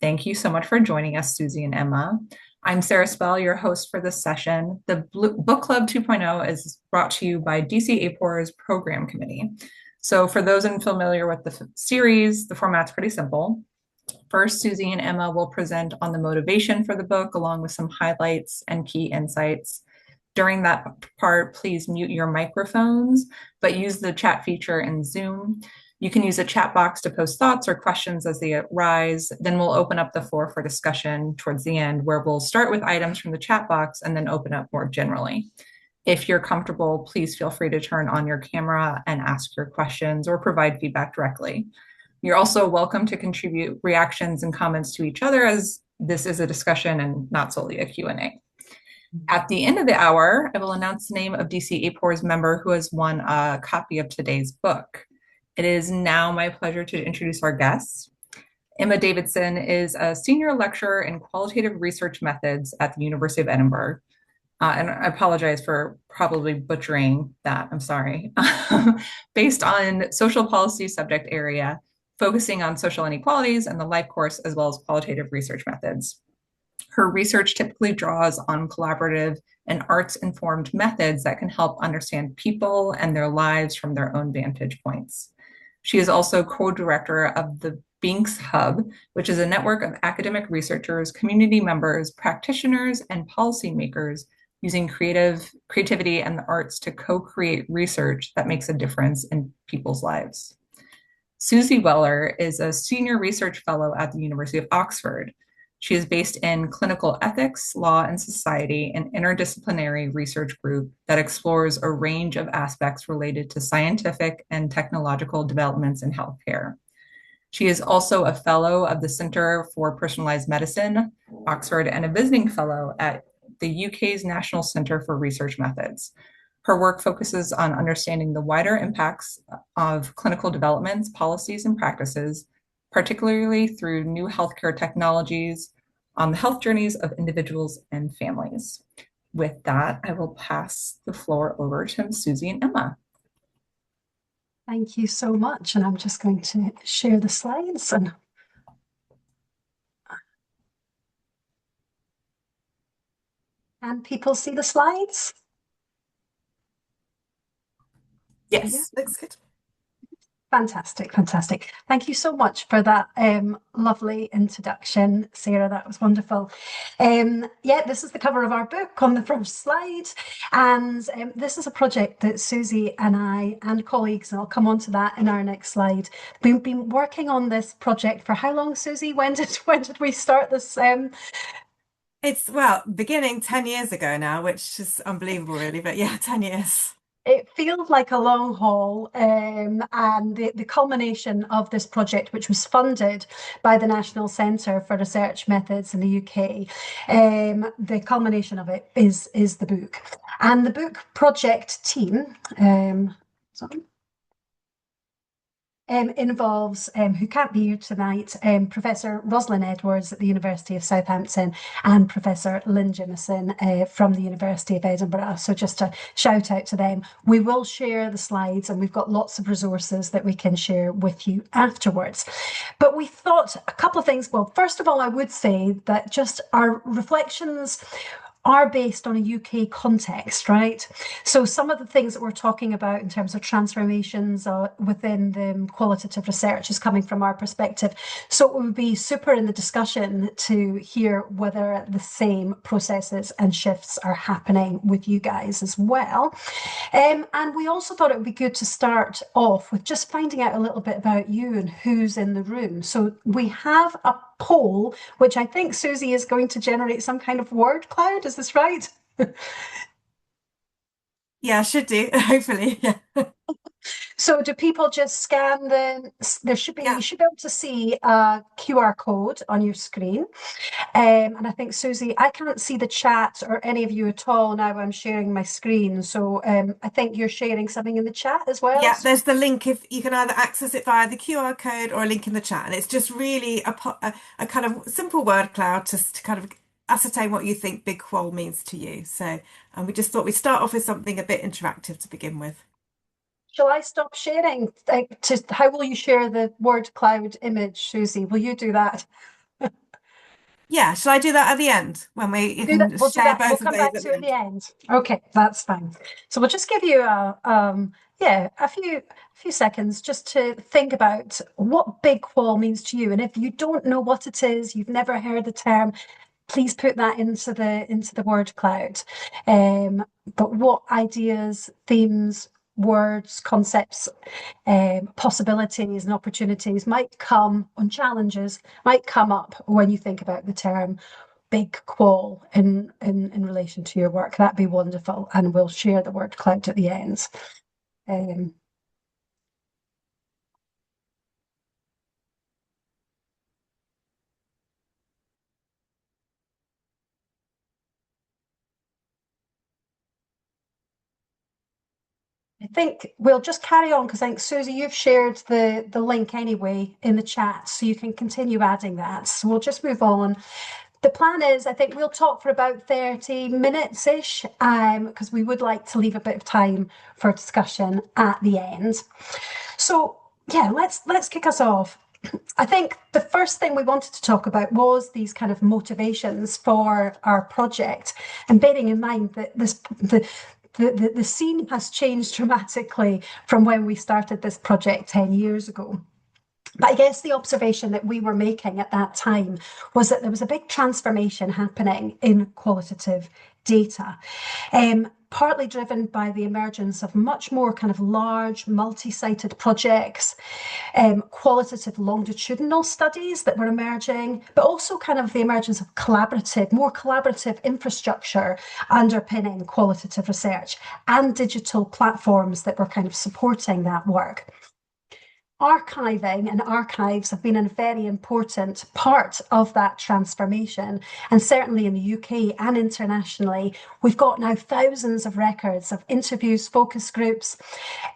Thank you so much for joining us, Susie and Emma. I'm Sarah Spell, your host for this session. The Book Club 2.0 is brought to you by DC APOR's Program Committee. So for those unfamiliar with the series, the format's pretty simple. First, Susie and Emma will present on the motivation for the book, along with some highlights and key insights. During that part, please mute your microphones, but use the chat feature in Zoom. You can use a chat box to post thoughts or questions as they arise. Then we'll open up the floor for discussion towards the end, where we'll start with items from the chat box and then open up more generally. If you're comfortable, please feel free to turn on your camera and ask your questions or provide feedback directly. You're also welcome to contribute reactions and comments to each other, as this is a discussion and not solely a Q&A. At the end of the hour, I will announce the name of DC APOR's member who has won a copy of today's book. It is now my pleasure to introduce our guests. Emma Davidson is a senior lecturer in qualitative research methods at the University of Edinburgh. And I apologize for probably butchering that, I'm sorry. Based on social policy subject area, focusing on social inequalities and the life course, as well as qualitative research methods. Her research typically draws on collaborative and arts-informed methods that can help understand people and their lives from their own vantage points. She is also co-director of the Binks Hub, which is a network of academic researchers, community members, practitioners, and policymakers using creativity and the arts to co-create research that makes a difference in people's lives. Susie Weller is a senior research fellow at the University of Oxford. She is based in clinical ethics, law, and society, an interdisciplinary research group that explores a range of aspects related to scientific and technological developments in healthcare. She is also a fellow of the Center for Personalized Medicine, Oxford, and a visiting fellow at the UK's National Centre for Research Methods. Her work focuses on understanding the wider impacts of clinical developments, policies, and practices, particularly through new healthcare technologies on the health journeys of individuals and families. With that, I will pass the floor over to Susie and Emma. Thank you so much. And I'm just going to share the slides. And can people see the slides? Yes, yeah. Looks good. Fantastic, fantastic. Thank you so much for that lovely introduction, Sarah. That was wonderful. Yeah, this is the cover of our book on the first slide. And this is a project that Susie and I and colleagues, and I'll come on to that in our next slide. We've been working on this project for how long, Susie? When did we start this? It's, beginning 10 years ago now, which is unbelievable, really. But yeah, 10 years. It feels like a long haul, and the culmination of this project, which was funded by the National Centre for Research Methods in the UK, the culmination of it is the book. And the book project team, involves, who can't be here tonight, Professor Rosalind Edwards at the University of Southampton and Professor Lynn Jimison from the University of Edinburgh. So just a shout out to them. We will share the slides and we've got lots of resources that we can share with you afterwards. But we thought a couple of things. Well, first of all, I would say that just our reflections are based on a UK context, right? So some of the things that we're talking about in terms of transformations within the qualitative research is coming from our perspective. So it would be super in the discussion to hear whether the same processes and shifts are happening with you guys as well. And we also thought it would be good to start off with just finding out a little bit about you and who's in the room. So we have a poll, which I think Susie is going to generate some kind of word cloud. Is this right? Yeah, should do, hopefully. Yeah. So do people just scan there should be, you should be able to see a QR code on your screen. And I think, Susie, I can't see the chat or any of you at all now. I'm sharing my screen. So I think you're sharing something in the chat as well. Yeah, there's the link. If you can either access it via the QR code or a link in the chat. And it's just really a kind of simple word cloud to kind of ascertain what you think Big Qual means to you. So we just thought we'd start off with something a bit interactive to begin with. Shall I stop sharing? How will you share the word cloud image, Susie? Will you do that? Yeah, shall I do that at the end when you Do that. can We'll do share that. We'll both of come those back at to the it at the end? end. Okay, that's fine. So we'll just give you a few seconds just to think about what big qual means to you. And if you don't know what it is, you've never heard the term, please put that into the word cloud. But what ideas, themes, words, concepts, possibilities and opportunities might come on challenges, might come up when you think about the term big qual in relation to your work. That'd be wonderful. And we'll share the word cloud at the end. Um, I think we'll just carry on because I think Susie, you've shared the link anyway in the chat, so you can continue adding that. So we'll just move on. The plan is, I think we'll talk for about 30 minutes-ish, because we would like to leave a bit of time for discussion at the end. So yeah, let's kick us off. I think the first thing we wanted to talk about was these kind of motivations for our project, and bearing in mind that the scene has changed dramatically from when we started this project 10 years ago. But I guess the observation that we were making at that time was that there was a big transformation happening in qualitative data, partly driven by the emergence of much more kind of large multi-sited projects, qualitative longitudinal studies that were emerging, but also kind of the emergence of more collaborative infrastructure underpinning qualitative research and digital platforms that were kind of supporting that work. Archiving and archives have been a very important part of that transformation. And certainly in the UK and internationally, we've got now thousands of records of interviews, focus groups,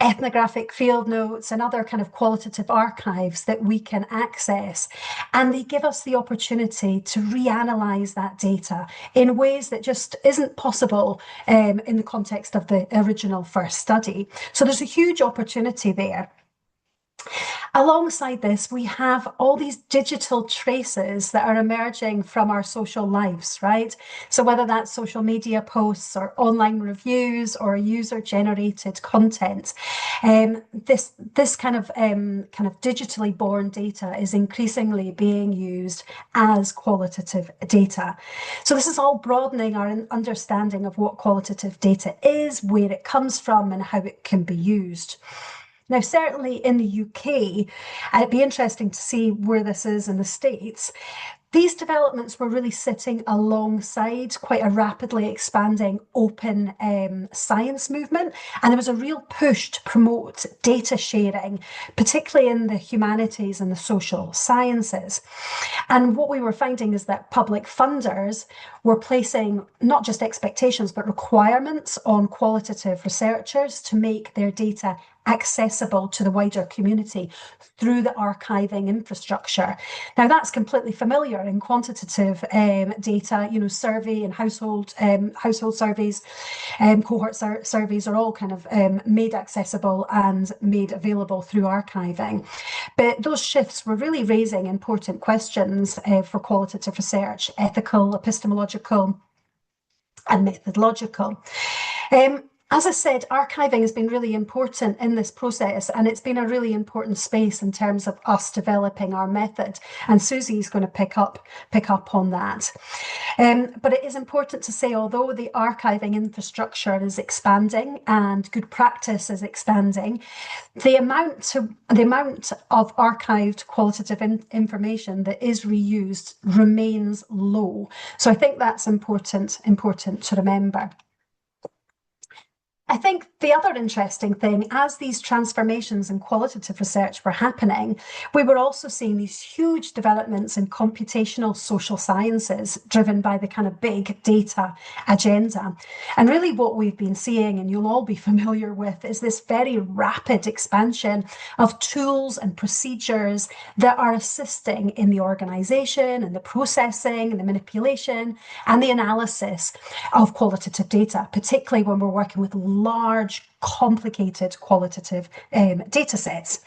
ethnographic field notes, and other kind of qualitative archives that we can access. And they give us the opportunity to reanalyze that data in ways that just isn't possible in the context of the original first study. So there's a huge opportunity there. Alongside this, we have all these digital traces that are emerging from our social lives, right? So whether that's social media posts or online reviews or user-generated content, this kind of digitally born data is increasingly being used as qualitative data. So this is all broadening our understanding of what qualitative data is, where it comes from, and how it can be used. Now, certainly in the UK, and it'd be interesting to see where this is in the States, these developments were really sitting alongside quite a rapidly expanding open science movement. And there was a real push to promote data sharing, particularly in the humanities and the social sciences. And what we were finding is that public funders were placing not just expectations, but requirements on qualitative researchers to make their data accessible to the wider community through the archiving infrastructure. Now, that's completely familiar in quantitative data, survey and household surveys, cohort surveys are all kind of made accessible and made available through archiving. But those shifts were really raising important questions for qualitative research, ethical, epistemological, and methodological. As I said, archiving has been really important in this process, and it's been a really important space in terms of us developing our method. And Susie's going to pick up on that. But it is important to say, although the archiving infrastructure is expanding and good practice is expanding, the amount of archived qualitative information that is reused remains low. So I think that's important to remember. I think the other interesting thing, as these transformations in qualitative research were happening, we were also seeing these huge developments in computational social sciences driven by the kind of big data agenda. And really what we've been seeing, and you'll all be familiar with, is this very rapid expansion of tools and procedures that are assisting in the organization and the processing and the manipulation and the analysis of qualitative data, particularly when we're working with large, complicated qualitative data sets.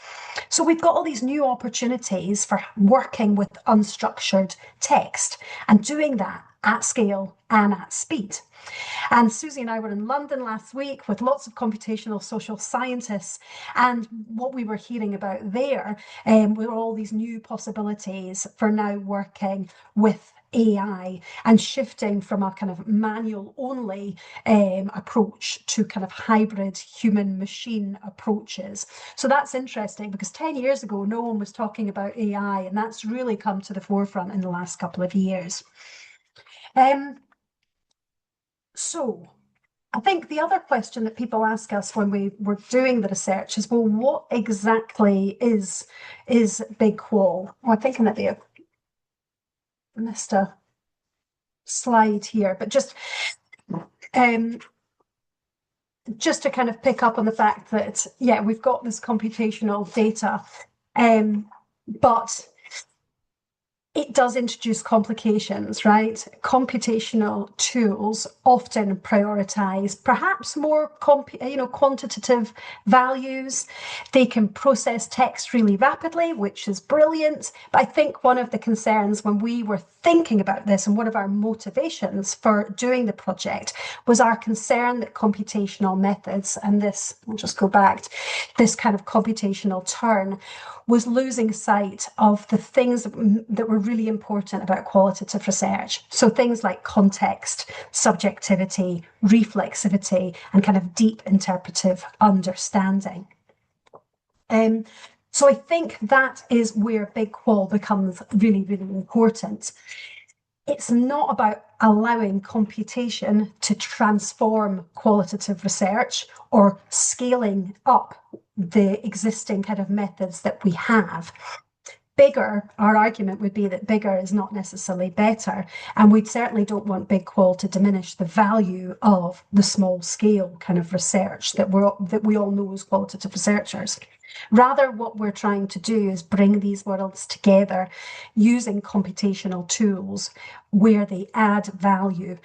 So we've got all these new opportunities for working with unstructured text and doing that at scale and at speed. And Susie and I were in London last week with lots of computational social scientists, and what we were hearing about there were all these new possibilities for now working with AI and shifting from a kind of manual only approach to kind of hybrid human machine approaches. So that's interesting because 10 years ago, no one was talking about AI, and that's really come to the forefront in the last couple of years. So I think the other question that people ask us when we were doing the research is, well, what exactly is big qual? Oh, I think I maybe missed a slide here, but just to kind of pick up on the fact that, yeah, we've got this computational data, but it does introduce complications, right? Computational tools often prioritize perhaps more quantitative values. They can process text really rapidly, which is brilliant. But I think one of the concerns when we were thinking about this, and one of our motivations for doing the project, was our concern that computational methods, and this, I'll just go back, this kind of computational turn, was losing sight of the things that were really important about qualitative research. So things like context, subjectivity, reflexivity, and kind of deep interpretive understanding. So I think that is where big qual becomes really, really important. It's not about allowing computation to transform qualitative research or scaling up the existing kind of methods that we have. Bigger, our argument would be that bigger is not necessarily better, and we certainly don't want big qual to diminish the value of the small scale kind of research that we all know as qualitative researchers. Rather, what we're trying to do is bring these worlds together using computational tools where they add value,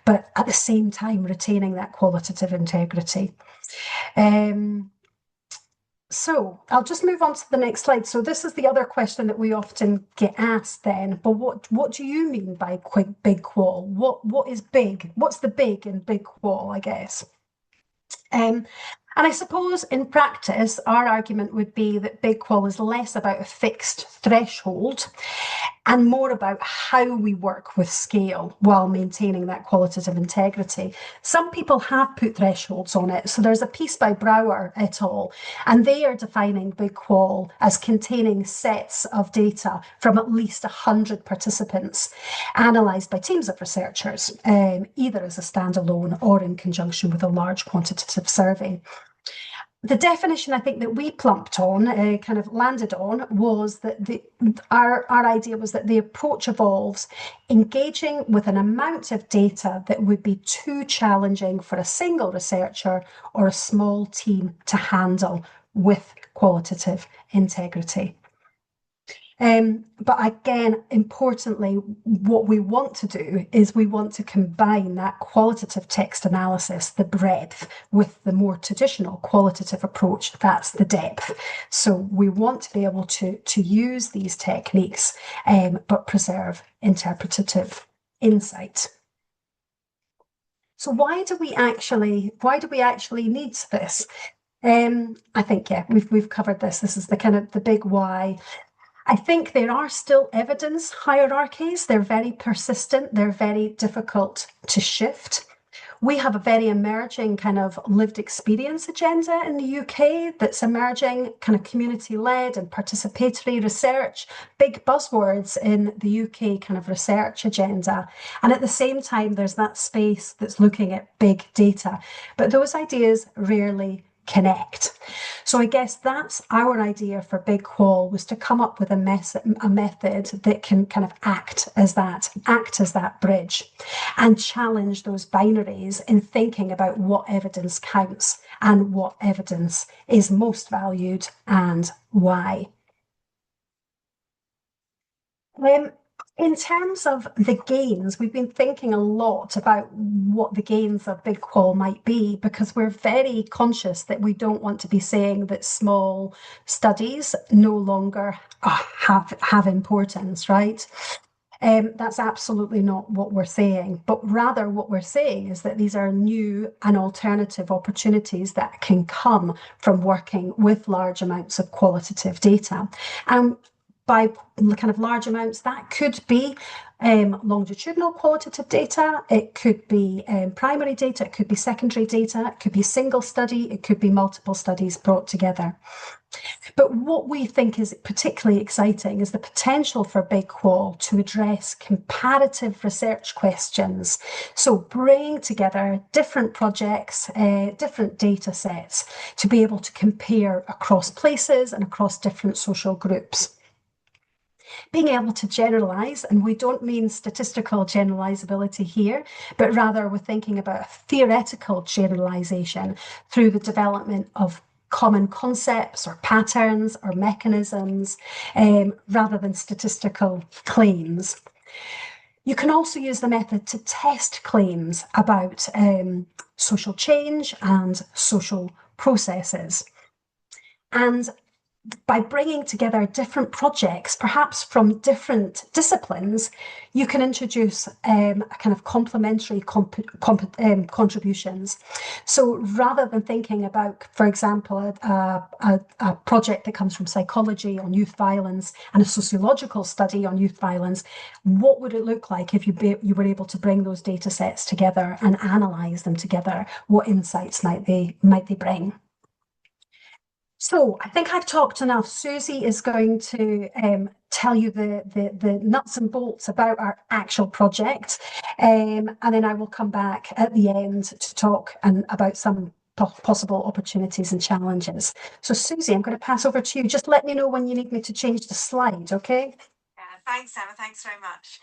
but at the same time retaining that qualitative integrity. So I'll just move on to the next slide. So this is the other question that we often get asked then, but what do you mean by big qual? What is big? What's the big in big qual, I guess? And I suppose in practice, our argument would be that big qual is less about a fixed threshold and more about how we work with scale while maintaining that qualitative integrity. Some people have put thresholds on it. So there's a piece by Brower et al., and they are defining big qual as containing sets of data from at least 100 participants analysed by teams of researchers, either as a standalone or in conjunction with a large quantitative survey. The definition I think that we plumped on, kind of landed on, was that our idea was that the approach involves engaging with an amount of data that would be too challenging for a single researcher or a small team to handle with qualitative integrity. But again, importantly, what we want to do is we want to combine that qualitative text analysis, the breadth, with the more traditional qualitative approach, that's the depth. So we want to be able to use these techniques, but preserve interpretative insight. So why do we actually need this? I think, yeah, we've covered this. This is the kind of the big why. I think there are still evidence hierarchies. They're very persistent. They're very difficult to shift. We have a very emerging kind of lived experience agenda in the UK that's emerging, kind of community-led and participatory research, big buzzwords in the UK kind of research agenda. And at the same time, there's that space that's looking at big data. But those ideas rarely connect. So I guess that's our idea for big qual, was to come up with a method that can kind of act as that bridge and challenge those binaries in thinking about what evidence counts and what evidence is most valued and why. In terms of the gains, we've been thinking a lot about what the gains of Big Qual might be, because we're very conscious that we don't want to be saying that small studies no longer have importance, right? That's absolutely not what we're saying, but rather what we're saying is that these are new and alternative opportunities that can come from working with large amounts of qualitative data. And by kind of large amounts, that could be longitudinal qualitative data, it could be primary data, it could be secondary data, it could be single study, it could be multiple studies brought together. But what we think is particularly exciting is the potential for Big Qual to address comparative research questions. So bringing together different projects, different data sets to be able to compare across places and across different social groups. Being able to generalize, and we don't mean statistical generalizability here, but rather we're thinking about a theoretical generalization through the development of common concepts or patterns or mechanisms rather than statistical claims. You can also use the method to test claims about social change and social processes. And by bringing together different projects, perhaps from different disciplines, you can introduce a kind of complementary contributions. So rather than thinking about, for example, a project that comes from psychology on youth violence and a sociological study on youth violence, what would it look like if you were able to bring those data sets together and analyse them together? What insights might they bring? So I think I've talked enough. Susie is going to tell you the nuts and bolts about our actual project. And then I will come back at the end to talk about some possible opportunities and challenges. So Susie, I'm going to pass over to you. Just let me know when you need me to change the slide, okay? Yeah, thanks, Emma. Thanks very much.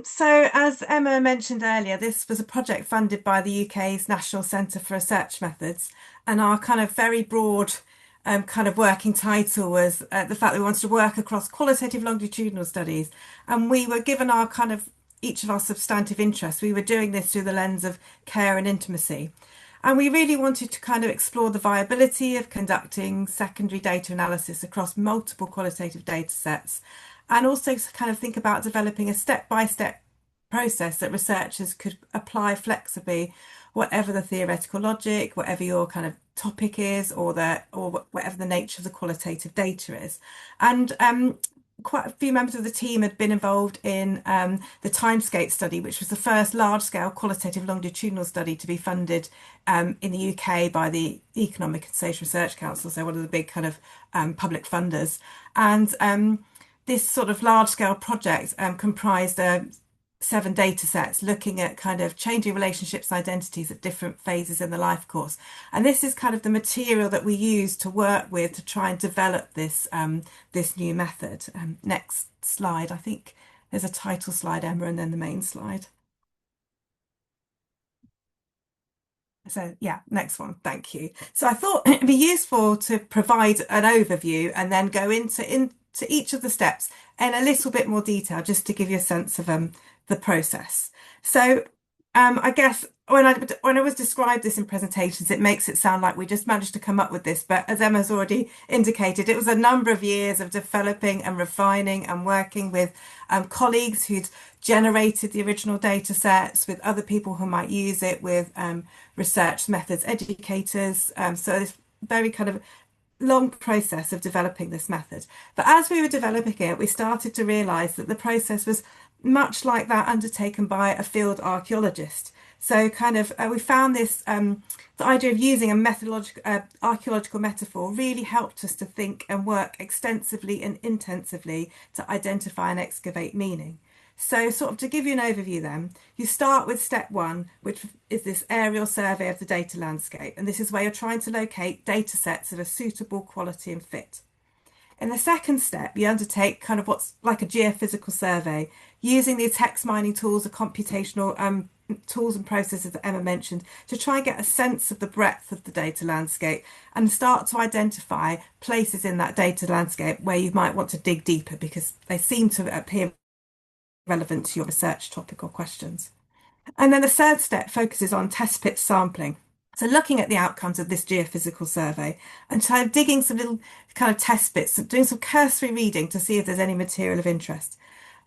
So as Emma mentioned earlier, this was a project funded by the UK's National Centre for Research Methods, and our kind of very broad kind of working title was the fact that we wanted to work across qualitative longitudinal studies, and we were given our kind of each of our substantive interests. We were doing this through the lens of care and intimacy. And we really wanted to kind of explore the viability of conducting secondary data analysis across multiple qualitative data sets, and also to kind of think about developing a step-by-step process that researchers could apply flexibly, whatever the theoretical logic, whatever your kind of topic is, or whatever the nature of the qualitative data is. And quite a few members of the team had been involved in the Timescape study, which was the first large-scale qualitative longitudinal study to be funded in the UK by the Economic and Social Research Council, so one of the big kind of public funders. And this sort of large-scale project comprised 7 data sets looking at kind of changing relationships and identities at different phases in the life course. And this is kind of the material that we use to work with to try and develop this this new method. Next slide. I think there's a title slide, Emma, and then the main slide. So yeah, next one. Thank you. So I thought it'd be useful to provide an overview and then go into each of the steps in a little bit more detail, just to give you a sense of the process. So I guess when I was described this in presentations, it makes it sound like we just managed to come up with this. But as Emma's already indicated, it was a number of years of developing and refining and working with colleagues who'd generated the original data sets, with other people who might use it, with research methods educators. So this very kind of long process of developing this method. But as we were developing it, we started to realise that the process was much like that undertaken by a field archaeologist. So kind of we found this, the idea of using a methodological archaeological metaphor really helped us to think and work extensively and intensively to identify and excavate meaning. So sort of to give you an overview then, you start with step 1, which is this aerial survey of the data landscape. And this is where you're trying to locate data sets of a suitable quality and fit. In the second step, you undertake kind of what's like a geophysical survey, using the text mining tools, the computational tools and processes that Emma mentioned, to try and get a sense of the breadth of the data landscape and start to identify places in that data landscape where you might want to dig deeper, because they seem to appear relevant to your research topic or questions. And then the third step focuses on test pit sampling. So looking at the outcomes of this geophysical survey and kind of digging some little kind of test bits, doing some cursory reading to see if there's any material of interest.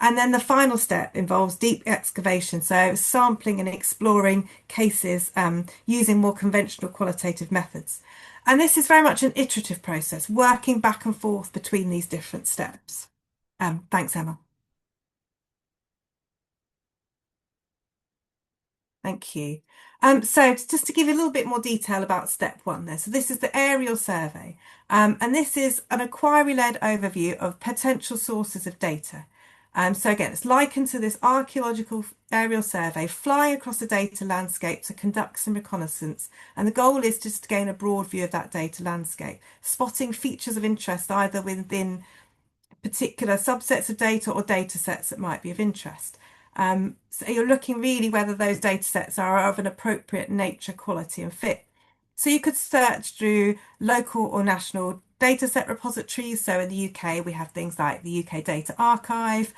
And then the final step involves deep excavation, so sampling and exploring cases using more conventional qualitative methods. And this is very much an iterative process, working back and forth between these different steps. Thanks, Emma. Thank you. So just to give you a little bit more detail about step one there. So this is the aerial survey, and this is an inquiry-led overview of potential sources of data. So again, it's likened to this archaeological aerial survey, flying across the data landscape to conduct some reconnaissance. And the goal is just to gain a broad view of that data landscape, spotting features of interest either within particular subsets of data or data sets that might be of interest. So you're looking really whether those data sets are of an appropriate nature, quality and fit. So you could search through local or national dataset repositories. So in the UK, we have things like the UK Data Archive.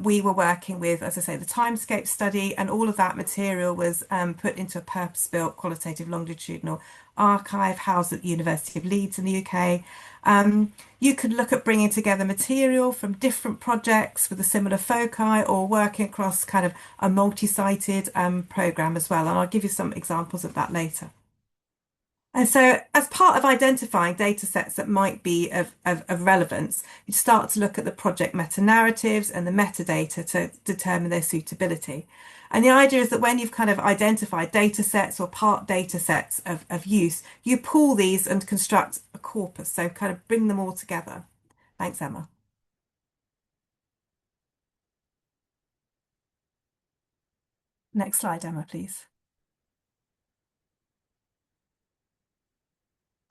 We were working with, as I say, the Timescape study, and all of that material was put into a purpose-built qualitative longitudinal archive housed at the University of Leeds in the UK. You could look at bringing together material from different projects with a similar foci or working across kind of a multi-sited programme as well. And I'll give you some examples of that later. And so as part of identifying data sets that might be of relevance, you start to look at the project meta-narratives and the metadata to determine their suitability. And the idea is that when you've kind of identified data sets or part data sets of use, you pull these and construct a corpus, so kind of bring them all together. Thanks, Emma. Next slide, Emma, please.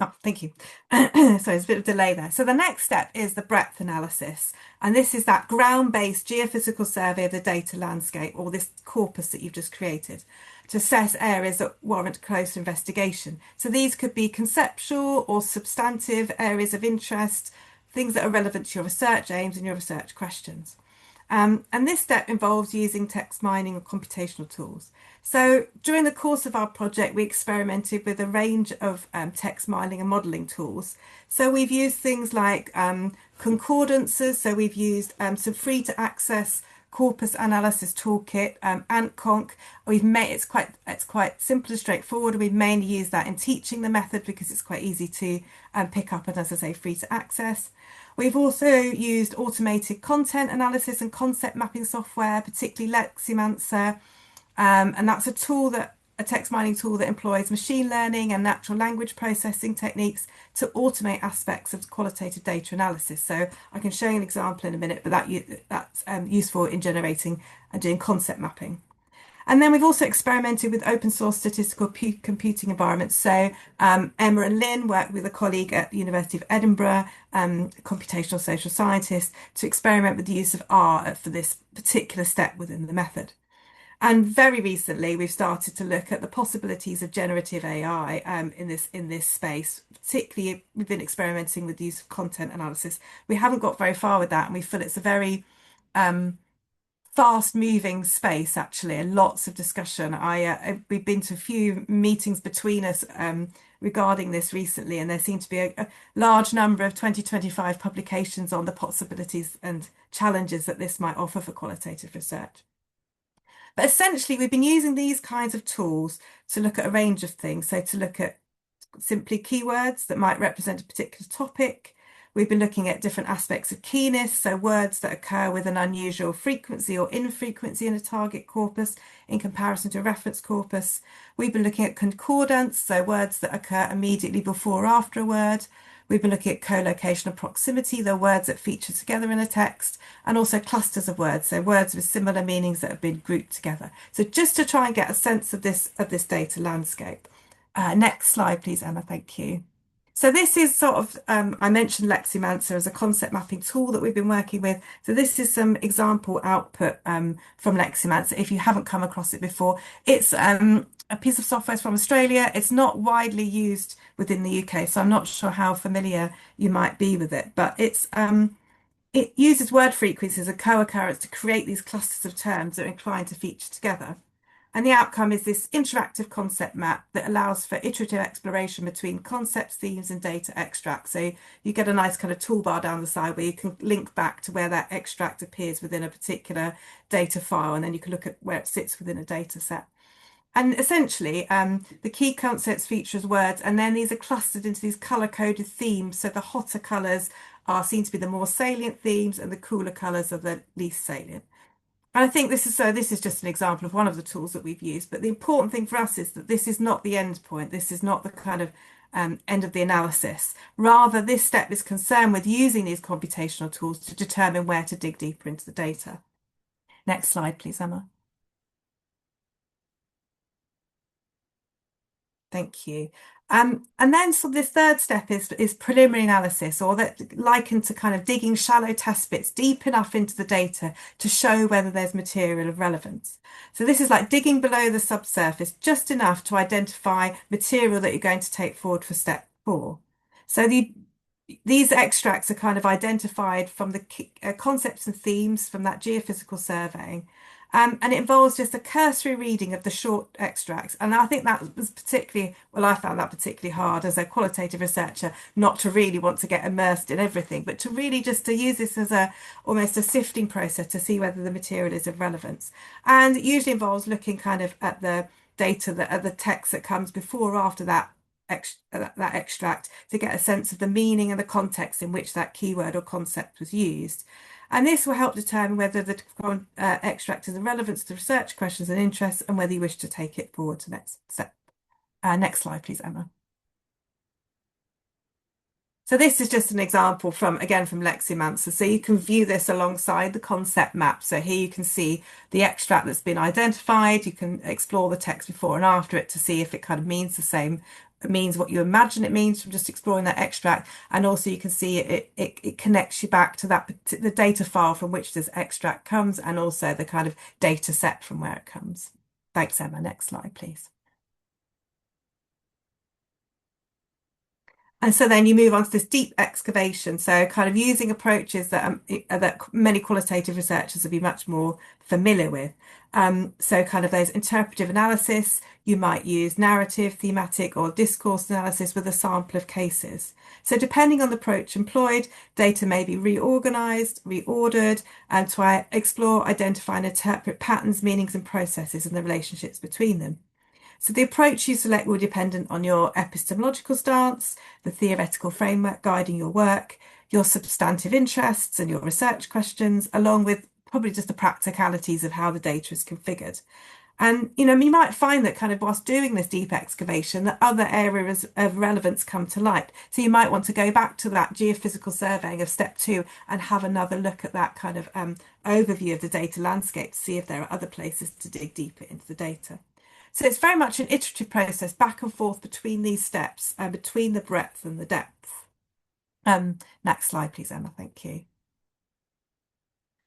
Oh, thank you. So there's a bit of delay there. So the next step is the breadth analysis. And this is that ground-based geophysical survey of the data landscape, or this corpus that you've just created, to assess areas that warrant closer investigation. So these could be conceptual or substantive areas of interest, things that are relevant to your research aims and your research questions. And this step involves using text mining and computational tools. So during the course of our project, we experimented with a range of text mining and modelling tools. So we've used things like concordances. So we've used some free to access corpus analysis toolkit, AntConc. It's quite simple and straightforward. We've mainly used that in teaching the method because it's quite easy to pick up and, as I say, free to access. We've also used automated content analysis and concept mapping software, particularly Leximancer. And that's a text mining tool that employs machine learning and natural language processing techniques to automate aspects of qualitative data analysis. So I can show you an example in a minute, but that's useful in generating and doing concept mapping. And then we've also experimented with open source statistical computing environments. So Emma and Lynn worked with a colleague at the University of Edinburgh, computational social scientist, to experiment with the use of R for this particular step within the method. And very recently, we've started to look at the possibilities of generative AI in this space. Particularly, we've been experimenting with the use of content analysis. We haven't got very far with that, and we feel it's a very fast-moving space, actually, and lots of discussion. We've been to a few meetings between us regarding this recently, and there seem to be a large number of 2025 publications on the possibilities and challenges that this might offer for qualitative research. But essentially, we've been using these kinds of tools to look at a range of things. So to look at simply keywords that might represent a particular topic. We've been looking at different aspects of keyness, so words that occur with an unusual frequency or infrequency in a target corpus in comparison to a reference corpus. We've been looking at concordance, so words that occur immediately before or after a word. We've been looking at co-location and proximity, the words that feature together in a text, and also clusters of words, so words with similar meanings that have been grouped together. So just to try and get a sense of this data landscape. Next slide, please, Emma. Thank you. So this is sort of, I mentioned Leximancer as a concept mapping tool that we've been working with. So this is some example output from Leximancer. If you haven't come across it before, it's a piece of software from Australia. It's not widely used within the UK, so I'm not sure how familiar you might be with it, but it's it uses word frequencies and co-occurrence to create these clusters of terms that are inclined to feature together. And the outcome is this interactive concept map that allows for iterative exploration between concepts, themes, and data extracts. So you get a nice kind of toolbar down the side where you can link back to where that extract appears within a particular data file, and then you can look at where it sits within a data set. And essentially, the key concepts feature as words, and then these are clustered into these color-coded themes. So the hotter colors are seen to be the more salient themes, and the cooler colors are the least salient. And I think this is just an example of one of the tools that we've used. But the important thing for us is that this is not the end point. This is not the kind of end of the analysis. Rather, this step is concerned with using these computational tools to determine where to dig deeper into the data. Next slide, please, Emma. Thank you. And then so this third step is preliminary analysis, or that likened to kind of digging shallow test bits deep enough into the data to show whether there's material of relevance. So this is like digging below the subsurface just enough to identify material that you're going to take forward for step 4. So these extracts are kind of identified from the concepts and themes from that geophysical surveying. And it involves just a cursory reading of the short extracts. And I think that was particularly, well, I found that particularly hard as a qualitative researcher, not to really want to get immersed in everything, but to really just to use this as almost a sifting process to see whether the material is of relevance. And it usually involves looking kind of at the data, at the text that comes before or after that extract to get a sense of the meaning and the context in which that keyword or concept was used. And this will help determine whether the extract is of relevance to research questions and interests, and whether you wish to take it forward to the next step. Next slide, please, Emma. So this is just an example from Leximancer. So you can view this alongside the concept map. So here you can see the extract that's been identified. You can explore the text before and after it to see if it kind of means the same. It means what you imagine it means from just exploring that extract. And also you can see it connects you back to the data file from which this extract comes, and also the kind of data set from where it comes. Thanks, Emma. Next slide, please. And so then you move on to this deep excavation. So kind of using approaches that many qualitative researchers will be much more familiar with. So kind of those interpretive analysis, you might use narrative, thematic, or discourse analysis with a sample of cases. So depending on the approach employed, data may be reorganized, reordered, and to explore, identify, and interpret patterns, meanings, and processes and the relationships between them. So the approach you select will depend on your epistemological stance, the theoretical framework guiding your work, your substantive interests and your research questions, along with probably just the practicalities of how the data is configured. And, you might find that kind of whilst doing this deep excavation, that other areas of relevance come to light. So you might want to go back to that geophysical surveying of step 2 and have another look at that kind of overview of the data landscape to see if there are other places to dig deeper into the data. So it's very much an iterative process back and forth between these steps and between the breadth and the depth. Next slide, please, Emma. Thank you.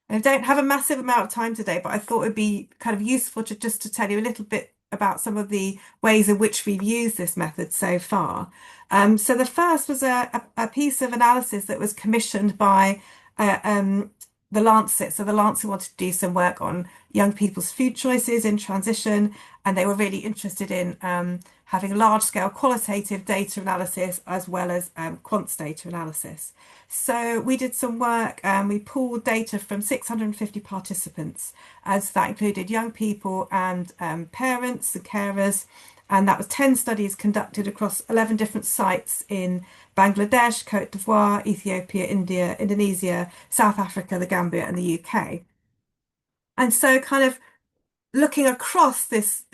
I don't have a massive amount of time today, but I thought it'd be kind of useful just to tell you a little bit about some of the ways in which we've used this method so far. So the first was a piece of analysis that was commissioned by the Lancet. So the Lancet wanted to do some work on young people's food choices in transition, and they were really interested in having large-scale qualitative data analysis as well as quant data analysis. So we did some work and we pulled data from 650 participants, as that included young people and parents and carers. And that was 10 studies conducted across 11 different sites in Bangladesh, Cote d'Ivoire, Ethiopia, India, Indonesia, South Africa, the Gambia, and the UK. And so kind of looking across this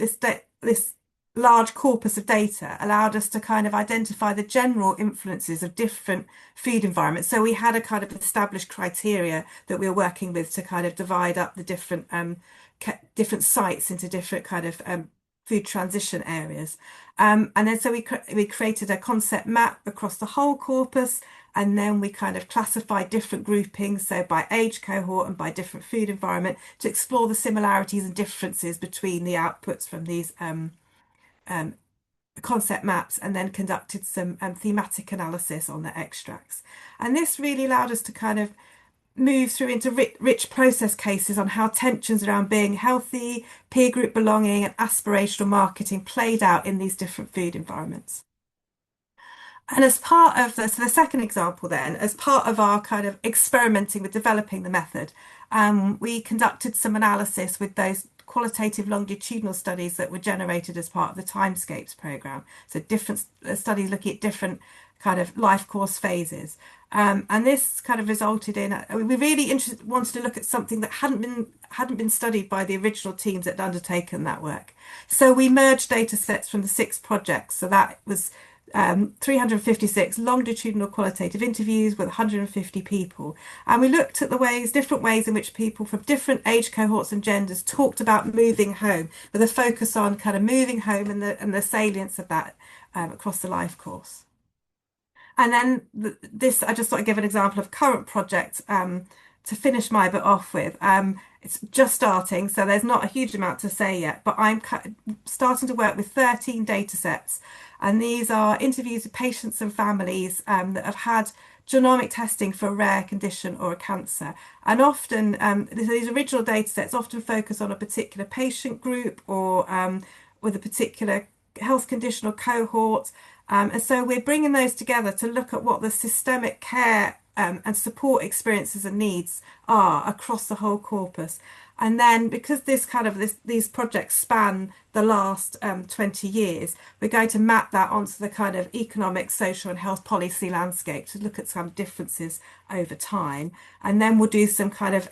large corpus of data allowed us to kind of identify the general influences of different food environments. So we had a kind of established criteria that we were working with to kind of divide up the different sites into different kind of food transition areas. And then so we created a concept map across the whole corpus, and then we kind of classified different groupings, so by age cohort and by different food environment, to explore the similarities and differences between the outputs from these concept maps, and then conducted some thematic analysis on the extracts. And this really allowed us to kind of move through into rich process cases on how tensions around being healthy, peer group belonging, and aspirational marketing played out in these different food environments. And as part of the second example, then, as part of our kind of experimenting with developing the method, we conducted some analysis with those qualitative longitudinal studies that were generated as part of the Timescapes programme. So different studies looking at different kind of life course phases. And this kind of resulted in, we really wanted to look at something that hadn't been studied by the original teams that had undertaken that work. So we merged data sets from the 6 projects. So that was 356 longitudinal qualitative interviews with 150 people. And we looked at different ways in which people from different age cohorts and genders talked about moving home, with a focus on kind of moving home and the salience of that across the life course. And then I just thought I'd give an example of current project to finish my bit off with. It's just starting, so there's not a huge amount to say yet, but I'm starting to work with 13 data sets. And these are interviews with patients and families that have had genomic testing for a rare condition or a cancer. And often, these original data sets often focus on a particular patient group or with a particular health condition or cohort. And so we're bringing those together to look at what the systemic care and support experiences and needs are across the whole corpus. And then because these projects span the last 20 years, we're going to map that onto the kind of economic, social and health policy landscape to look at some differences over time. And then we'll do some kind of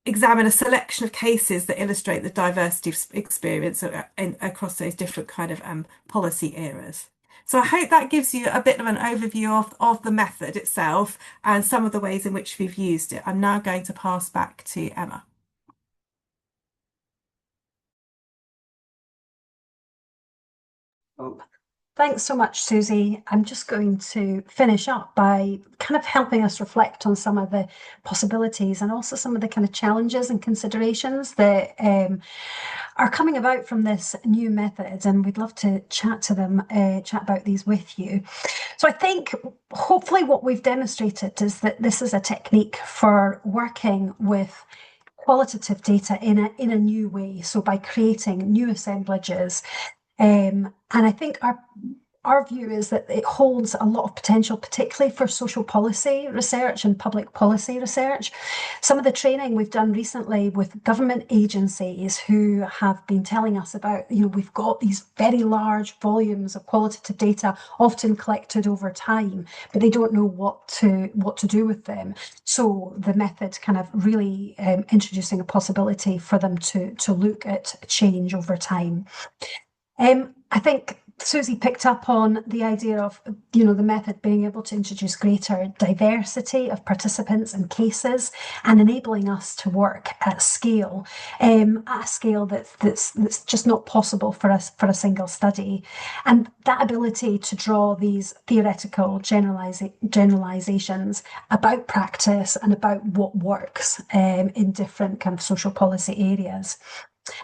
examine a selection of cases that illustrate the diversity of experience across those different kind of policy eras. So I hope that gives you a bit of an overview of the method itself and some of the ways in which we've used it. I'm now going to pass back to Emma. Thanks so much, Susie. I'm just going to finish up by kind of helping us reflect on some of the possibilities and also some of the kind of challenges and considerations that are coming about from this new method. And we'd love to chat about these with you. So I think hopefully what we've demonstrated is that this is a technique for working with qualitative data in a new way. So by creating new assemblages. And I think our view is that it holds a lot of potential, particularly for social policy research and public policy research. Some of the training we've done recently with government agencies who have been telling us about, we've got these very large volumes of qualitative data, often collected over time, but they don't know what to do with them. So the method kind of really introducing a possibility for them to look at change over time. I think Susie picked up on the idea of, the method being able to introduce greater diversity of participants and cases and enabling us to work at a scale that's just not possible for a single study. And that ability to draw these theoretical generalizations about practice and about what works in different kind of social policy areas.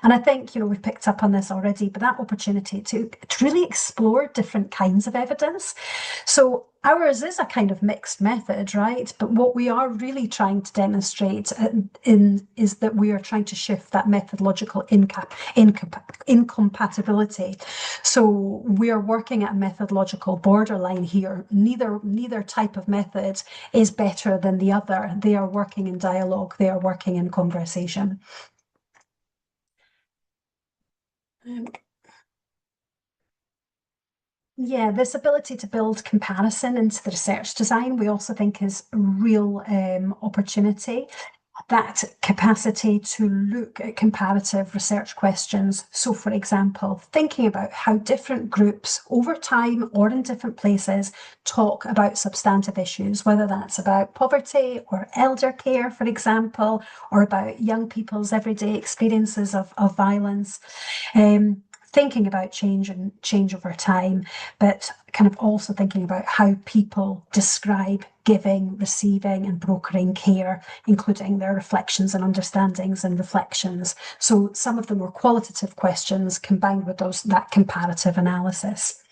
And I think, we've picked up on this already, but that opportunity to really explore different kinds of evidence. So ours is a kind of mixed method, right? But what we are really trying to demonstrate is that we are trying to shift that methodological incompatibility. So we are working at a methodological borderline here. Neither type of method is better than the other. They are working in dialogue. They are working in conversation. Yeah, this ability to build comparison into the research design, we also think is a real opportunity. That capacity to look at comparative research questions. So, for example, thinking about how different groups over time or in different places talk about substantive issues, whether that's about poverty or elder care, for example, or about young people's everyday experiences of violence. Thinking about change over time, but kind of also thinking about how people describe giving, receiving, and brokering care, including their reflections and understandings and reflections. So some of the more qualitative questions combined with that comparative analysis.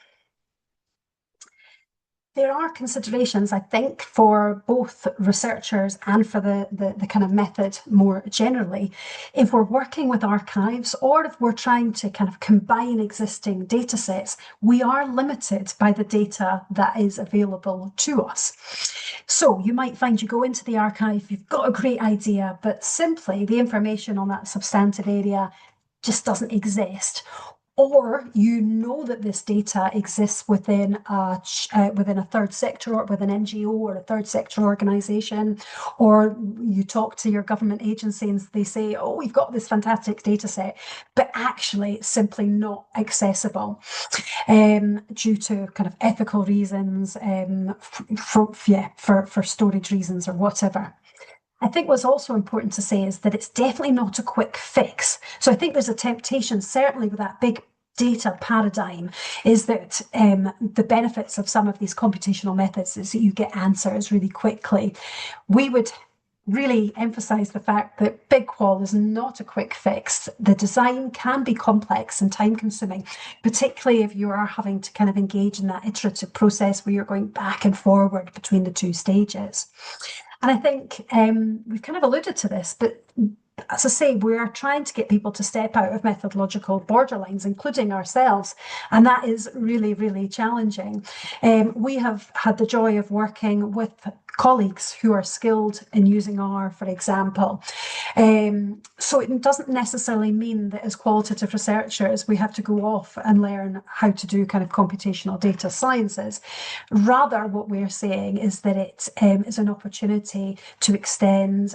There are considerations, I think, for both researchers and for the kind of method more generally. If we're working with archives or if we're trying to kind of combine existing data sets, we are limited by the data that is available to us. So you might find you go into the archive, you've got a great idea, but simply the information on that substantive area just doesn't exist, or you know that this data exists within a third sector or with an NGO or a third sector organisation, or you talk to your government agency and they say, oh, we've got this fantastic data set, but actually it's simply not accessible due to kind of ethical reasons, for storage reasons or whatever. I think what's also important to say is that it's definitely not a quick fix. So I think there's a temptation, certainly with that big data paradigm, is that the benefits of some of these computational methods is that you get answers really quickly. We would really emphasize the fact that big qual is not a quick fix. The design can be complex and time consuming, particularly if you are having to kind of engage in that iterative process where you're going back and forward between the two stages. And I think we've kind of alluded to this, but as I say, we're trying to get people to step out of methodological borderlines, including ourselves, and that is really, really challenging. We have had the joy of working with colleagues who are skilled in using R, for example. So it doesn't necessarily mean that as qualitative researchers, we have to go off and learn how to do kind of computational data sciences. Rather, what we're saying is that it is an opportunity to extend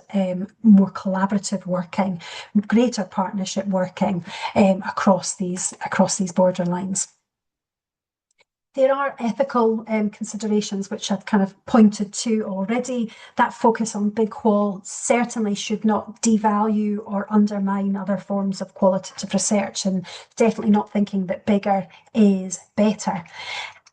more collaborative working, greater partnership working across these borderlines. There are ethical considerations which I've kind of pointed to already. That focus on big qual certainly should not devalue or undermine other forms of qualitative research, and definitely not thinking that bigger is better.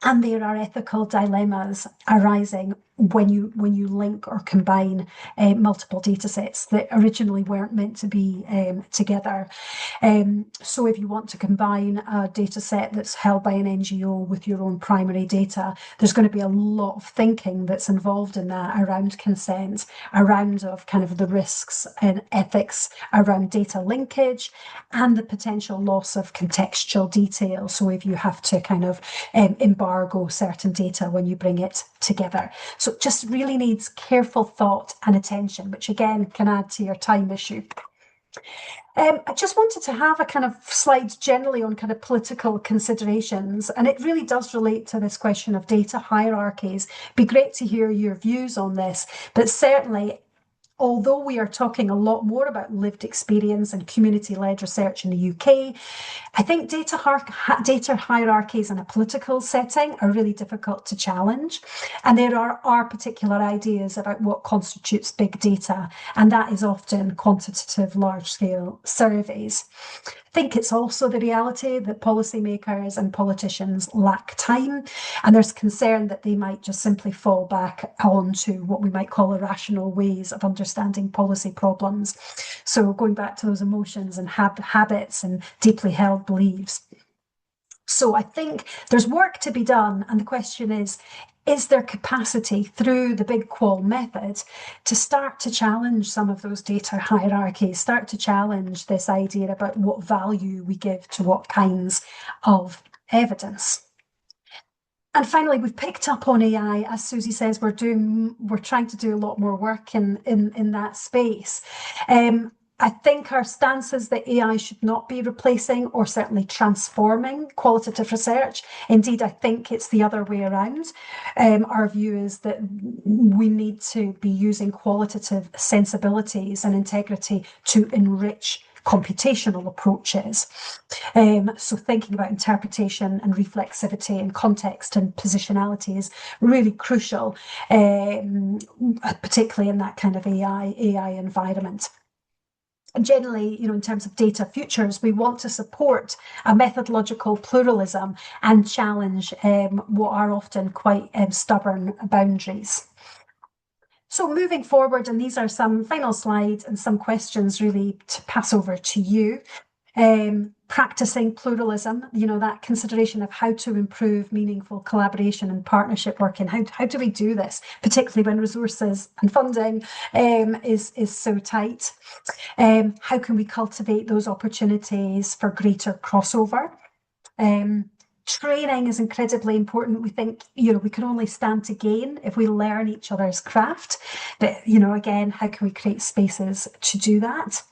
And there are ethical dilemmas arising when you link or combine multiple data sets that originally weren't meant to be together. So if you want to combine a data set that's held by an NGO with your own primary data, there's going to be a lot of thinking that's involved in that around consent, around of kind of the risks and ethics around data linkage and the potential loss of contextual detail. So if you have to kind of embargo certain data when you bring it together. So it just really needs careful thought and attention, which again can add to your time issue. I just wanted to have a kind of slide generally on kind of political considerations, and it really does relate to this question of data hierarchies. It'd be great to hear your views on this, but certainly, although we are talking a lot more about lived experience and community-led research in the UK, I think data hierarchies in a political setting are really difficult to challenge. And there are particular ideas about what constitutes big data, and that is often quantitative large-scale surveys. I think it's also the reality that policymakers and politicians lack time, and there's concern that they might just simply fall back onto what we might call irrational ways of understanding policy problems. So going back to those emotions and habits and deeply held beliefs. So I think there's work to be done, and the question is there capacity through the big qual method to start to challenge some of those data hierarchies, start to challenge this idea about what value we give to what kinds of evidence? And finally, we've picked up on AI. As Susie says, we're trying to do a lot more work in that space. I think our stance is that AI should not be replacing or certainly transforming qualitative research. Indeed, I think it's the other way around. Our view is that we need to be using qualitative sensibilities and integrity to enrich computational approaches. So thinking about interpretation and reflexivity and context and positionality is really crucial, particularly in that kind of AI environment. And generally, in terms of data futures, we want to support a methodological pluralism and challenge what are often quite stubborn boundaries. So moving forward, and these are some final slides and some questions really to pass over to you. Practicing pluralism, that consideration of how to improve meaningful collaboration and partnership working. How do we do this, particularly when resources and funding is so tight? How can we cultivate those opportunities for greater crossover? Training is incredibly important. We think, we can only stand to gain if we learn each other's craft. But, again, how can we create spaces to do that?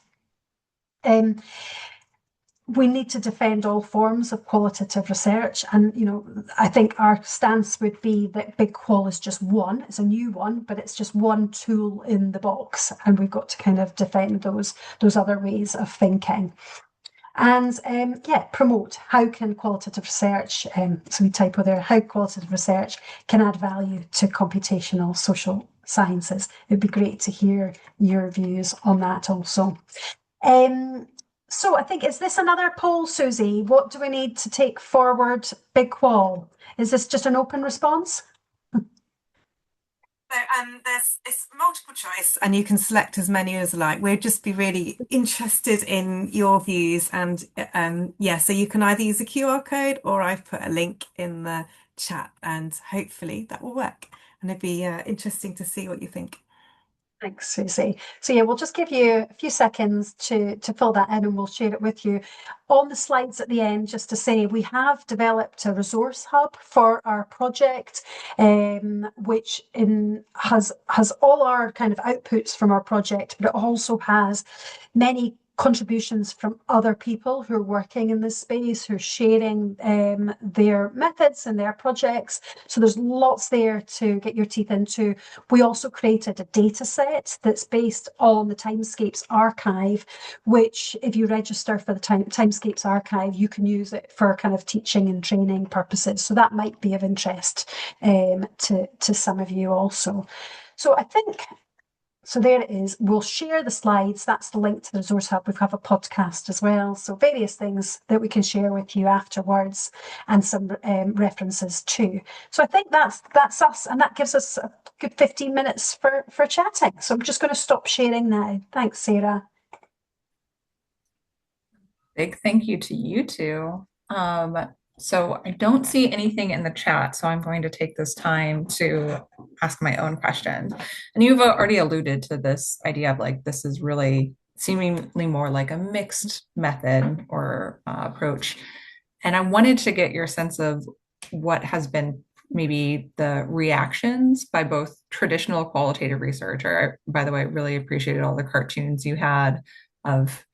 We need to defend all forms of qualitative research. And, I think our stance would be that Big Qual is just one. It's a new one, but it's just one tool in the box. And we've got to kind of defend those other ways of thinking. And promote how can qualitative research, so we typo there, how qualitative research can add value to computational social sciences. It'd be great to hear your views on that also. So I think, is this another poll, Susie? What do we need to take forward Big Qual? Is this just an open response? So it's multiple choice, and you can select as many as you like. We'd just be really interested in your views, and so you can either use a QR code or I've put a link in the chat, and hopefully that will work. And it'd be interesting to see what you think. Thanks, Susie. So yeah, we'll just give you a few seconds to fill that in, and we'll share it with you. On the slides at the end, just to say, we have developed a resource hub for our project, which has all our kind of outputs from our project, but it also has many contributions from other people who are working in this space, who are sharing their methods and their projects. So there's lots there to get your teeth into. We also created a data set that's based on the Timescapes archive, which if you register for the Timescapes archive, you can use it for kind of teaching and training purposes. So that might be of interest to some of you also. So I think, so there it is. We'll share the slides. That's the link to the Resource Hub. We have a podcast as well. So various things that we can share with you afterwards, and some references too. So I think that's us, and that gives us a good 15 minutes for chatting. So I'm just going to stop sharing now. Thanks, Sarah. Big thank you to you two. So I don't see anything in the chat, so I'm going to take this time to ask my own questions. And you've already alluded to this idea of like, this is really seemingly more like a mixed method or approach. And I wanted to get your sense of what has been maybe the reactions by both traditional qualitative researcher. By the way, I really appreciated all the cartoons you had of,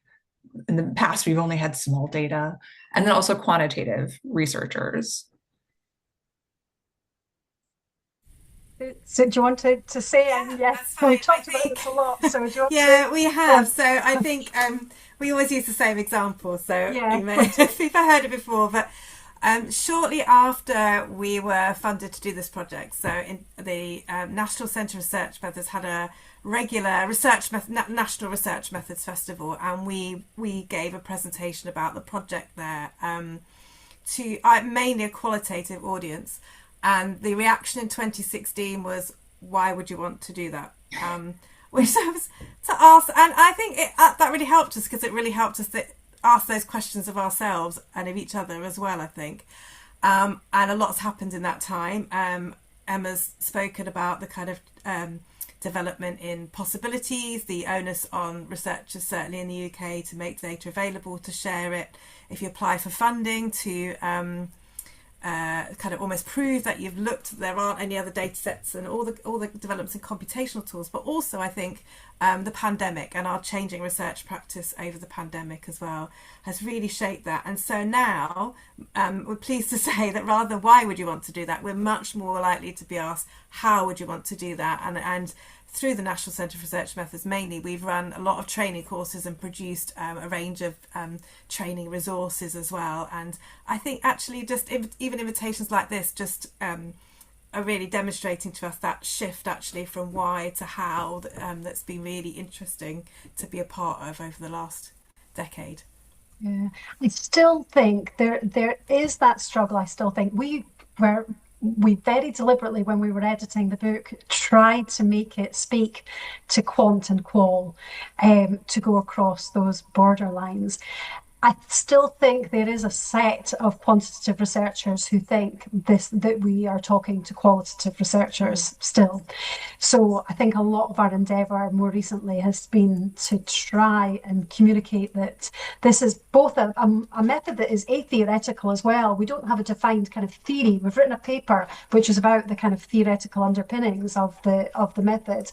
in the past, we've only had small data, and then also quantitative researchers. So do you want to say? Yes, we talked about this a lot. So do you want to? We have. So I think we always use the same example. So you may have heard it before, but shortly after we were funded to do this project, so in the National Centre for Research Methods had a regular National Research Methods Festival, and we gave a presentation about the project there to mainly a qualitative audience, and the reaction in 2016 was, why would you want to do that? Which I was to ask, and I think that really helped us, because it really helped us ask those questions of ourselves and of each other as well, I think. And a lot's happened in that time. Emma's spoken about the kind of development in possibilities, the onus on researchers, certainly in the UK, to make data available, to share it. If you apply for funding, to kind of almost prove that you've looked, there aren't any other data sets, and all the developments in computational tools. But also, I think the pandemic and our changing research practice over the pandemic as well has really shaped that. And so now we're pleased to say that rather than why would you want to do that, we're much more likely to be asked, how would you want to do that? And through the National Centre for Research Methods mainly, we've run a lot of training courses and produced a range of training resources as well. And I think actually just even invitations like this just are really demonstrating to us that shift actually from why to how, that's been really interesting to be a part of over the last decade. Yeah, I still think there is that struggle. I still think we very deliberately, when we were editing the book, tried to make it speak to quant and qual, to go across those borderlines. I still think there is a set of quantitative researchers who think that we are talking to qualitative researchers still. So I think a lot of our endeavour more recently has been to try and communicate that this is both a method that is atheoretical as well. We don't have a defined kind of theory. We've written a paper which is about the kind of theoretical underpinnings of the method.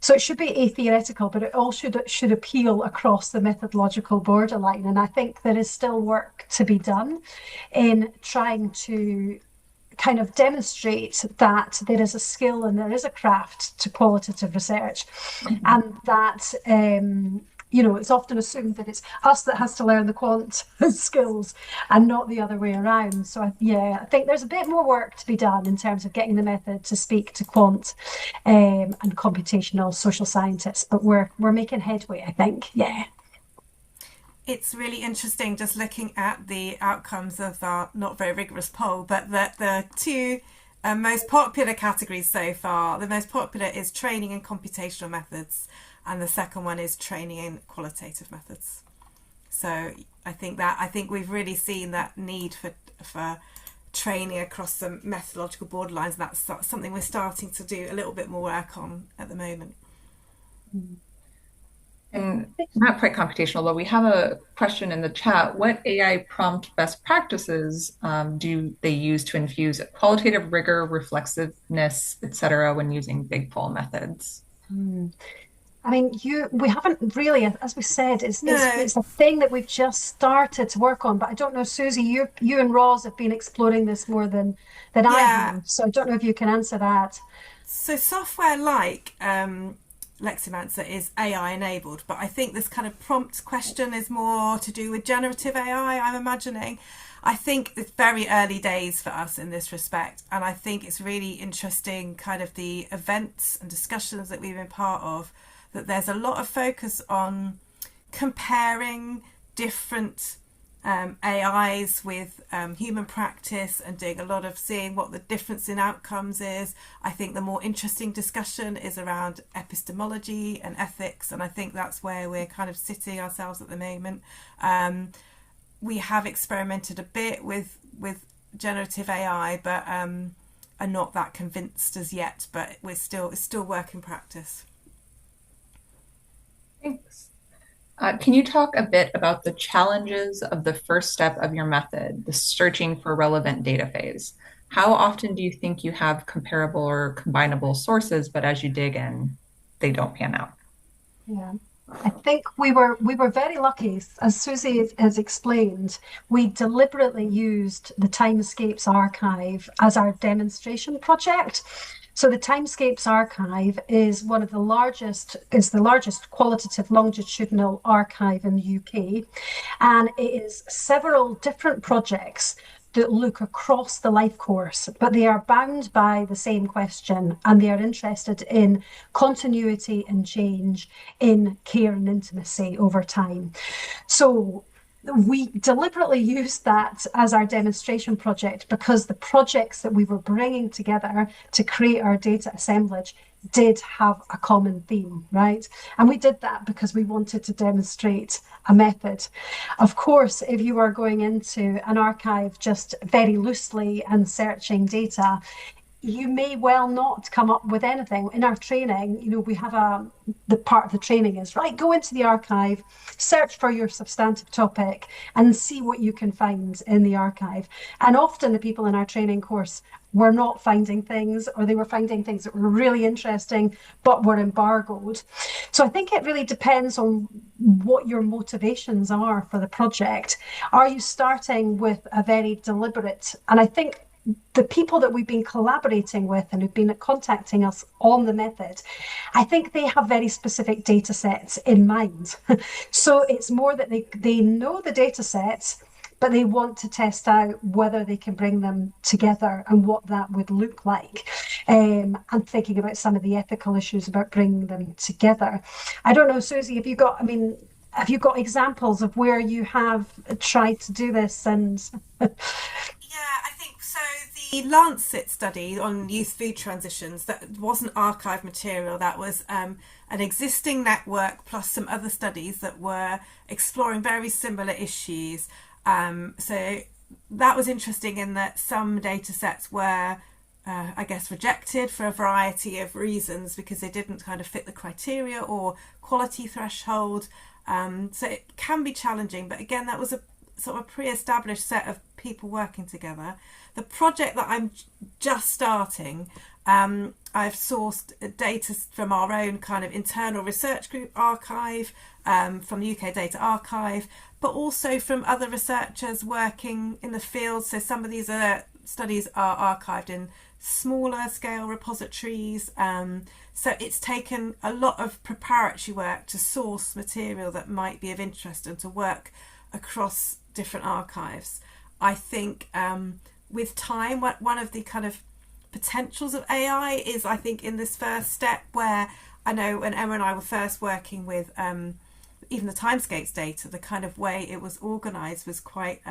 So it should be atheoretical, but it all should appeal across the methodological borderline. And I think there is still work to be done in trying to kind of demonstrate that there is a skill and there is a craft to qualitative research, and that it's often assumed that it's us that has to learn the quant skills and not the other way around. So I think there's a bit more work to be done in terms of getting the method to speak to quant and computational social scientists, but we're making headway, I think. Yeah. It's really interesting just looking at the outcomes of our not very rigorous poll, but the two most popular categories so far, the most popular is training in computational methods, and the second one is training in qualitative methods. So I think we've really seen that need for training across the methodological borderlines, and that's something we're starting to do a little bit more work on at the moment. And not quite computational, but we have a question in the chat. What AI prompt best practices do they use to infuse qualitative rigor, reflexiveness, etc., when using big qual methods? I mean, we haven't really, as we said, it's No, a thing that we've just started to work on. But I don't know, Susie, you and Roz have been exploring this more than I yeah. have. So I don't know if you can answer that. So software like Leximancer is AI enabled, but I think this kind of prompt question is more to do with generative AI, I'm imagining. I think it's very early days for us in this respect, and I think it's really interesting kind of the events and discussions that we've been part of, that there's a lot of focus on comparing different AIs with human practice and doing a lot of seeing what the difference in outcomes is. I think the more interesting discussion is around epistemology and ethics, and I think that's where we're kind of sitting ourselves at the moment. We have experimented a bit with generative AI, but are not that convinced as yet, but it's still work in practice. Thanks. Can you talk a bit about the challenges of the first step of your method, the searching for relevant data phase? How often do you think you have comparable or combinable sources, but as you dig in, they don't pan out? Yeah. I think we were very lucky, as Susie has explained. We deliberately used the Timescapes archive as our demonstration project. So the Timescapes archive is the largest qualitative longitudinal archive in the UK, and it is several different projects that look across the life course, but they are bound by the same question, and they are interested in continuity and change in care and intimacy over time. So we deliberately used that as our demonstration project because the projects that we were bringing together to create our data assemblage did have a common theme, right? And we did that because we wanted to demonstrate a method. Of course, if you are going into an archive just very loosely and searching data, you may well not come up with anything. In our training, we have the part of the training is, right, go into the archive, search for your substantive topic and see what you can find in the archive. And often the people in our training course were not finding things, or they were finding things that were really interesting, but were embargoed. So I think it really depends on what your motivations are for the project. Are you starting with a very deliberate, and I think the people that we've been collaborating with and who've been contacting us on the method, I think they have very specific data sets in mind. So it's more that they know the data sets, but they want to test out whether they can bring them together and what that would look like. And thinking about some of the ethical issues about bringing them together. I don't know, Susie, have you got examples of where you have tried to do this? And Yeah, I think so. the Lancet study on youth food transitions, that wasn't archive material, that was an existing network plus some other studies that were exploring very similar issues. So that was interesting in that some data sets were, I guess, rejected for a variety of reasons because they didn't kind of fit the criteria or quality threshold. So it can be challenging, but again, that was a sort of a pre-established set of people working together. The project that I'm just starting, I've sourced data from our own kind of internal research group archive, from the UK Data Archive, but also from other researchers working in the field. So some of these studies are archived in smaller scale repositories. So it's taken a lot of preparatory work to source material that might be of interest and to work across different archives. I think with time, one of the kind of potentials of AI is, I think, in this first step, where I know when Emma and I were first working with even the timescapes data, the kind of way it was organised was quite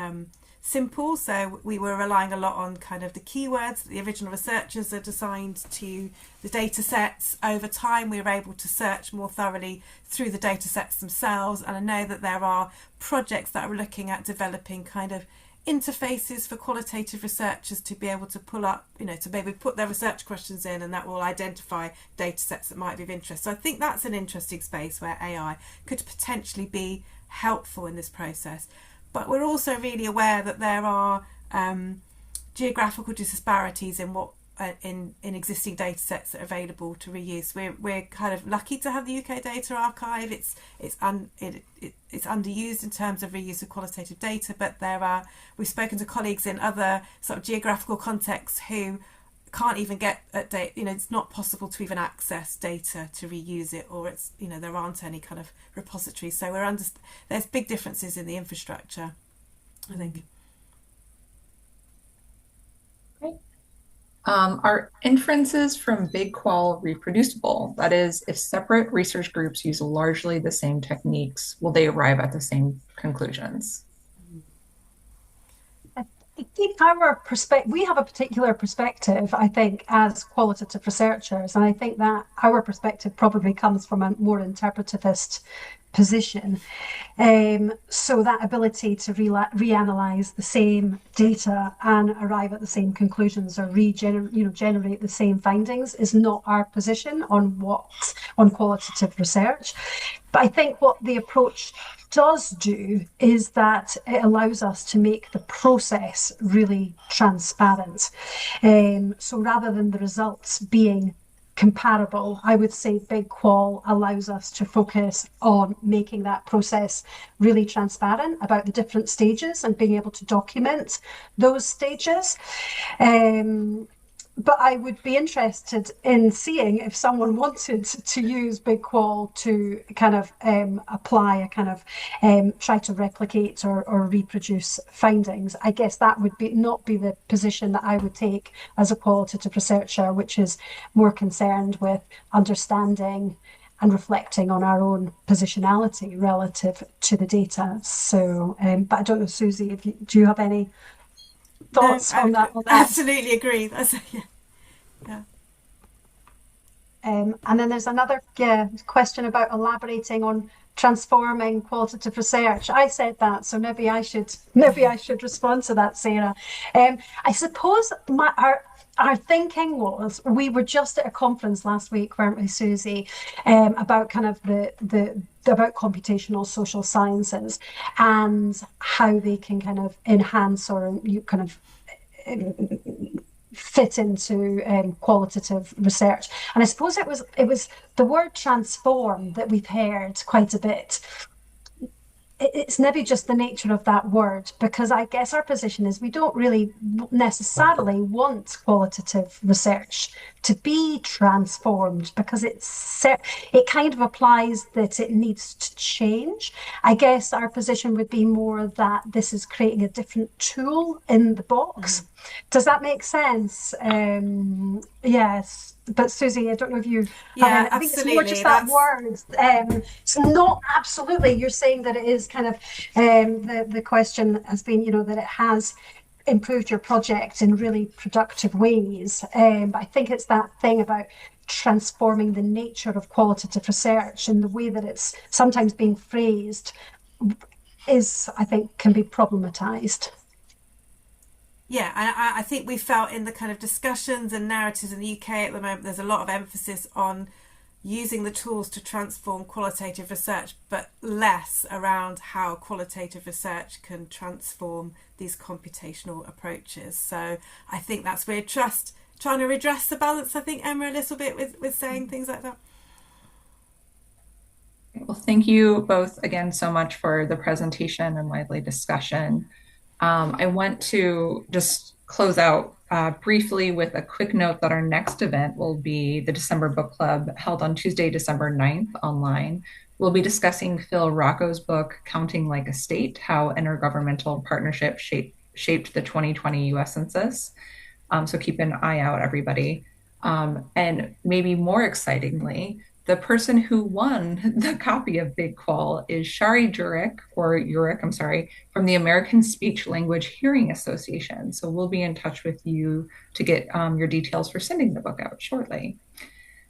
simple. So we were relying a lot on kind of the keywords that the original researchers had assigned to the data sets. Over time, we were able to search more thoroughly through the data sets themselves. And I know that there are projects that are looking at developing kind of interfaces for qualitative researchers to be able to pull up, to maybe put their research questions in, and that will identify data sets that might be of interest. So I think that's an interesting space where AI could potentially be helpful in this process. But we're also really aware that there are geographical disparities in what in existing data sets that are available to reuse. We're kind of lucky to have the UK Data Archive. It's underused in terms of reuse of qualitative data, but we've spoken to colleagues in other sort of geographical contexts who can't even get at data. It's not possible to even access data to reuse it, or it's there aren't any kind of repositories. So there's big differences in the infrastructure, I think. Great. Are inferences from Big Qual reproducible? That is, if separate research groups use largely the same techniques, will they arrive at the same conclusions? I think we have a particular perspective, I think, as qualitative researchers, and I think that our perspective probably comes from a more interpretivist position. So that ability to reanalyze the same data and arrive at the same conclusions, or generate the same findings, is not our position on qualitative research. But I think what the approach does do is that it allows us to make the process really transparent. So rather than the results being comparable, I would say Big Qual allows us to focus on making that process really transparent about the different stages and being able to document those stages. But I would be interested in seeing if someone wanted to use Big Qual to kind of apply a kind of try to replicate or reproduce findings. I guess that would not be the position that I would take as a qualitative researcher, which is more concerned with understanding and reflecting on our own positionality relative to the data. So, but I don't know, Susie, do you have any thoughts on that? Absolutely agree. That's yeah. And then there's another question about elaborating on transforming qualitative research. I said that, so maybe I should respond to that, Sarah. I suppose our thinking was, we were just at a conference last week, weren't we, Susie, about kind of about computational social sciences and how they can kind of enhance or kind of fit into qualitative research. And I suppose it was the word transform that we've heard quite a bit. It's maybe just the nature of that word, because I guess our position is we don't really necessarily want qualitative research to be transformed, because it kind of applies that it needs to change. I guess our position would be more that this is creating a different tool in the box. Does that make sense? Yes. But Susie, I don't know if you have I think it's more just that word. It's not absolutely. You're saying that it is kind of the question has been, that it has improved your project in really productive ways. But I think it's that thing about transforming the nature of qualitative research and the way that it's sometimes being phrased is, I think, can be problematized. Yeah, and I think we felt in the kind of discussions and narratives in the UK at the moment, there's a lot of emphasis on using the tools to transform qualitative research, but less around how qualitative research can transform these computational approaches. So I think that's where trying to redress the balance, I think, Emma, a little bit with saying things like that. Well, thank you both again so much for the presentation and lively discussion. I want to just close out briefly with a quick note that our next event will be the December Book Club held on Tuesday, December 9th online. We'll be discussing Phil Rocco's book, Counting Like a State, How Intergovernmental Partnership Shaped the 2020 US Census. So keep an eye out, everybody. And maybe more excitingly, the person who won the copy of Big Qual is Shari Jurek, I'm sorry, from the American Speech Language Hearing Association. So we'll be in touch with you to get your details for sending the book out shortly.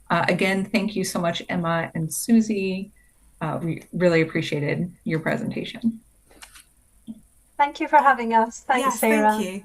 Again, thank you so much, Emma and Susie. We really appreciated your presentation. Thank you for having us. Thanks, Yes, Sarah. thank you.